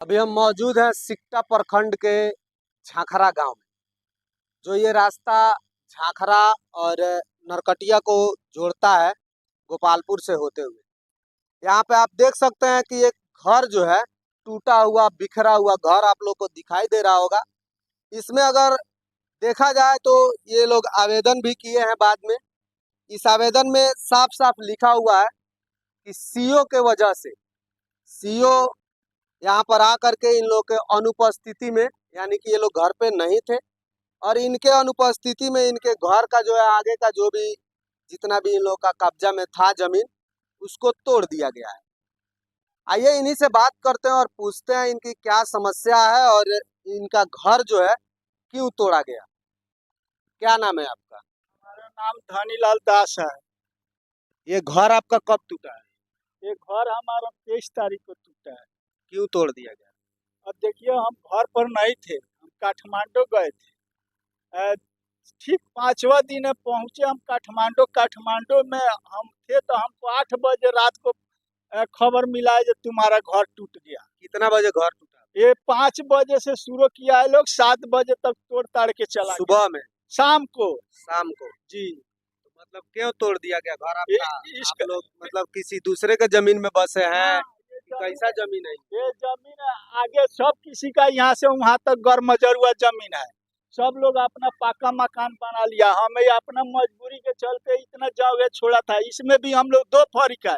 अभी हम मौजूद हैं सिकटा प्रखंड के झांखरा गांव में। जो ये रास्ता झांखरा और नरकटिया को जोड़ता है गोपालपुर से होते हुए। यहाँ पे आप देख सकते हैं कि एक घर जो है टूटा हुआ बिखरा हुआ घर आप लोग को दिखाई दे रहा होगा। इसमें अगर देखा जाए तो ये लोग आवेदन भी किए हैं बाद में। इस आवेदन में साफ साफ लिखा हुआ है कि सीओ के वजह से, सीओ यहाँ पर आकर के इन लोग के अनुपस्थिति में, यानी कि ये लोग घर पे नहीं थे और इनके अनुपस्थिति में इनके घर का जो है आगे का जो भी जितना भी इन लोग का कब्जा में था जमीन, उसको तोड़ दिया गया है। आइए इन्हीं से बात करते हैं और पूछते हैं इनकी क्या समस्या है और इनका घर जो है क्यों तोड़ा गया। क्या नाम है आपका? हमारा नाम धनीलाल दास है। ये घर आपका कब टूटा है? ये घर हमारा 23 तारीख को टूटा है। क्यों तोड़ दिया गया? अब देखिए, हम घर पर नहीं थे, हम काठमांडू गए थे। ठीक 5वां दिन है पहुंचे हम काठमांडू। काठमांडू में हम थे तो हमको 8 बजे रात को खबर मिला है कि तुम्हारा घर टूट गया। कितना बजे घर टूटा? ये 5 बजे से शुरू किया है, लोग 7 बजे तक तोड़ ताड़ के चला गया। सुबह में? शाम को जी। तो मतलब क्यों तोड़ दिया गया घर आपका? इसका आप लोग मतलब किसी दूसरे के जमीन में बसे हैं? हाँ, कैसा जमीन है? ये जमीन आगे सब किसी का यहाँ से वहाँ तक गरमजरुआ जमीन है। सब लोग अपना पक्का मकान बना लिया। हमें अपना मजबूरी के चलते इतना जगह छोड़ा था। इसमें भी हम लोग 2 फर्क है,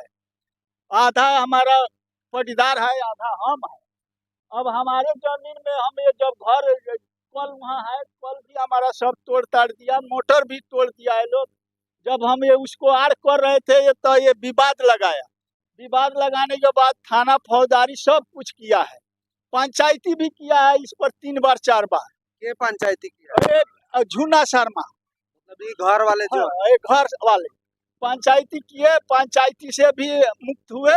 आधा हमारा पटीदार है, आधा हम है। अब हमारे जमीन में हम ये जब घर कल वहाँ है, कल भी हमारा सब तोड़ ताड़ दिया, मोटर भी तोड़ दिया है लोग। जब हम ये उसको आड़ कर रहे थे तो ये विवाद लगाया। विवाद लगाने के बाद थाना फौजदारी सब कुछ किया है, पंचायती भी किया है इस पर 3 बार 4 बार। ये पंचायती किया? अरे झुन्ना शर्मा, मतलब ये घर वाले जो हाँ, ये घर वाले पंचायती किए, पंचायती से भी मुक्त हुए,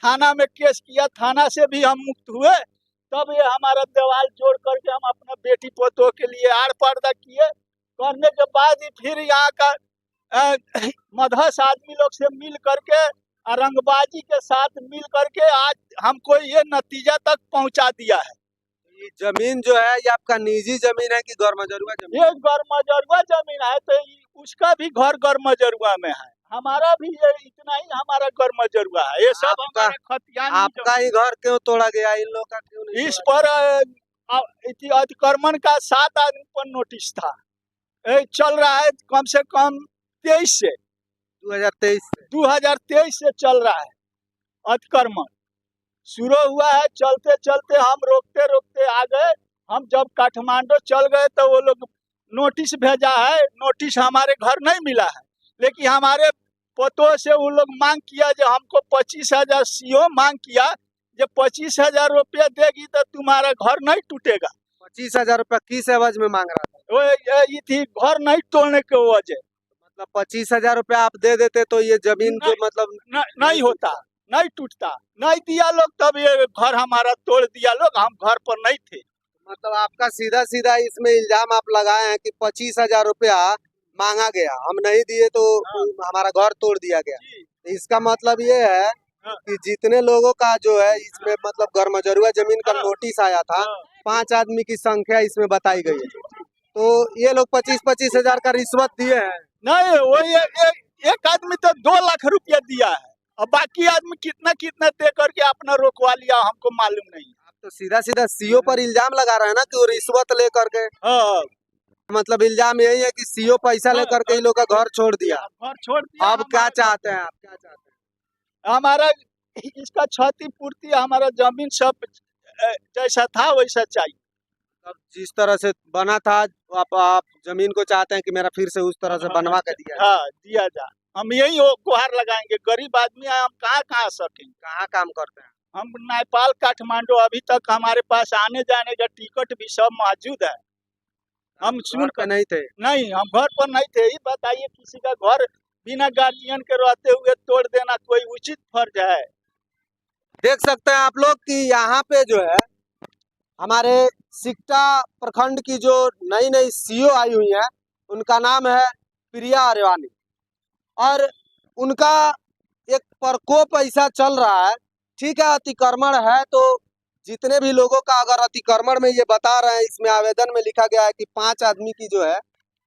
थाना में केस किया, थाना से भी हम मुक्त हुए। तब ये हमारा दीवार जोड़ करके हम अपना बेटी पोतों के लिए आड़ पर्दा किए। करने के बाद ही फिर यहाँ का मधस आदमी लोग से मिल करके, रंगबाजी के साथ मिल करके आज हमको ये नतीजा तक पहुंचा दिया है। ये जमीन जो है ये आपका निजी जमीन है कि गरमजरुआ जमीन? ये गरमजरुआ जमीन है तो उसका भी घर गरमजरुआ में है, हमारा भी ये इतना ही हमारा गरमजरुआ है। ये सब हमारा खतियान। आपका ही घर क्यों तोड़ा गया? इन लोग का क्यों नहीं? इस पर अतिक्रमण का 7 आदमी पर नोटिस था। चल रहा है कम से कम 23 से 2023 से चल रहा है अतिक्रमण। शुरू हुआ है, चलते चलते हम रोकते रोकते आ गए। हम जब काठमांडू चल गए तो वो लोग नोटिस भेजा है, नोटिस हमारे घर नहीं मिला है, लेकिन हमारे पोतों से वो लोग मांग किया जो हमको 25,000 सीओ मांग किया, जो 25,000 रुपया देगी तो तुम्हारा घर नहीं टूटेगा। 25,000 रुपया किस एवज में मांग रहा था? वो ये थी घर नहीं तोड़ने के वजह। मतलब 25,000 रुपया आप दे देते तो ये जमीन जो मतलब नहीं होता, नहीं टूटता। नहीं दिया लोग, तब ये घर हमारा तोड़ दिया लोग, हम घर पर नहीं थे। मतलब आपका सीधा सीधा इसमें इल्जाम आप लगाए हैं कि 25,000 रुपया मांगा गया, हम नहीं दिए तो हमारा घर तोड़ दिया गया। इसका मतलब ये है कि जितने लोगों का जो है इसमें मतलब गरमजरुआ जमीन का नोटिस आया था, 5 आदमी की संख्या इसमें बताई गई है, तो ये लोग 25-25 हजार का रिश्वत दिए हैं। नहीं, वो एक आदमी तो 2 लाख रुपया दिया है और बाकी आदमी कितना कितना दे करके अपना रोकवा लिया, हमको मालूम नहीं। आप तो सीधा सीधा सीओ पर इल्जाम लगा रहे हैं ना कि वो रिश्वत ले करके। हाँ, मतलब इल्जाम यही है कि सीओ पैसा लेकर के इन लोग का घर छोड़ दिया। घर छोड़ दिया। अब क्या चाहते हैं आप? क्या चाहते हैं? हमारा इसका क्षतिपूर्ति, हमारा जमीन सब जैसा था वैसा चाहिए। अब जिस तरह से बना था आप जमीन को चाहते हैं कि मेरा फिर से उस तरह से बनवा के दिया? हाँ, दिया जा। हम यही गुहार लगाएंगे, गरीब आदमी है, हम कहाँ सकेंगे। कहाँ काम करते हैं? हम नेपाल काठमांडू, अभी तक हमारे पास आने जाने का टिकट भी सब मौजूद है। हम सुन कर नहीं थे? नहीं, हम घर पर नहीं थे। ही बताइए, किसी का घर बिना गार्जियन के रहते हुए तोड़ देना कोई उचित फर्ज है? देख सकते हैं आप लोग कि यहाँ पे जो है हमारे सिकटा प्रखंड की जो नई नई सीओ आई हुई है, उनका नाम है प्रिया आर्यवानी, और उनका एक प्रकोप ऐसा चल रहा है। ठीक है, अतिक्रमण है तो जितने भी लोगों का अगर अतिक्रमण में ये बता रहे हैं, इसमें आवेदन में लिखा गया है कि 5 आदमी की जो है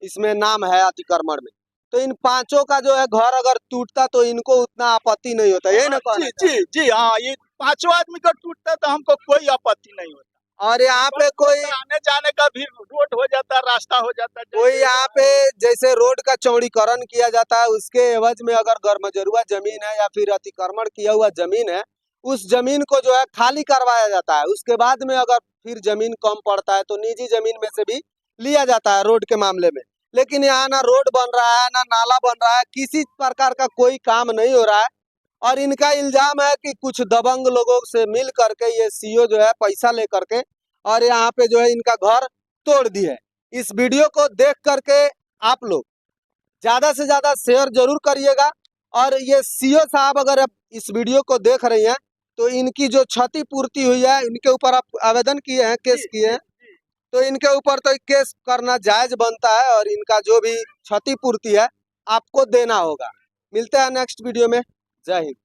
इसमें नाम है अतिक्रमण में, तो इन पांचों का जो है घर अगर टूटता तो इनको उतना आपत्ति नहीं होता, यही ना कहना जी चाह रहे जी जी हाँ, ये 5 आदमी का टूटता तो हमको कोई आपत्ति नहीं होता। हैं? और यहाँ पे कोई आने जाने का भी रोड हो जाता, रास्ता हो जाता। कोई यहाँ पे जैसे रोड का चौड़ीकरण किया जाता है, उसके एवज में अगर गरमजरुआ जमीन है या फिर अतिक्रमण किया हुआ जमीन है, उस जमीन को जो है खाली करवाया जाता है। उसके बाद में अगर फिर जमीन कम पड़ता है तो निजी जमीन में से भी लिया जाता है रोड के मामले में। लेकिन यहाँ ना रोड बन रहा है, ना नाला बन रहा है, किसी प्रकार का कोई काम नहीं हो रहा है। और इनका इल्जाम है कि कुछ दबंग लोगों से मिल करके ये सीओ जो है पैसा ले करके और यहाँ पे जो है इनका घर तोड़ दिए। इस वीडियो को देख करके आप लोग ज्यादा से ज्यादा शेयर जरूर करिएगा। और ये सीओ साहब अगर आप इस वीडियो को देख रही हैं तो इनकी जो क्षति पूर्ति हुई है, इनके ऊपर आप आवेदन किए हैं, केस किए हैं, तो इनके ऊपर तो केस करना जायज बनता है और इनका जो भी क्षति पूर्ति है आपको देना होगा। मिलते हैं नेक्स्ट वीडियो में। जय हिंद।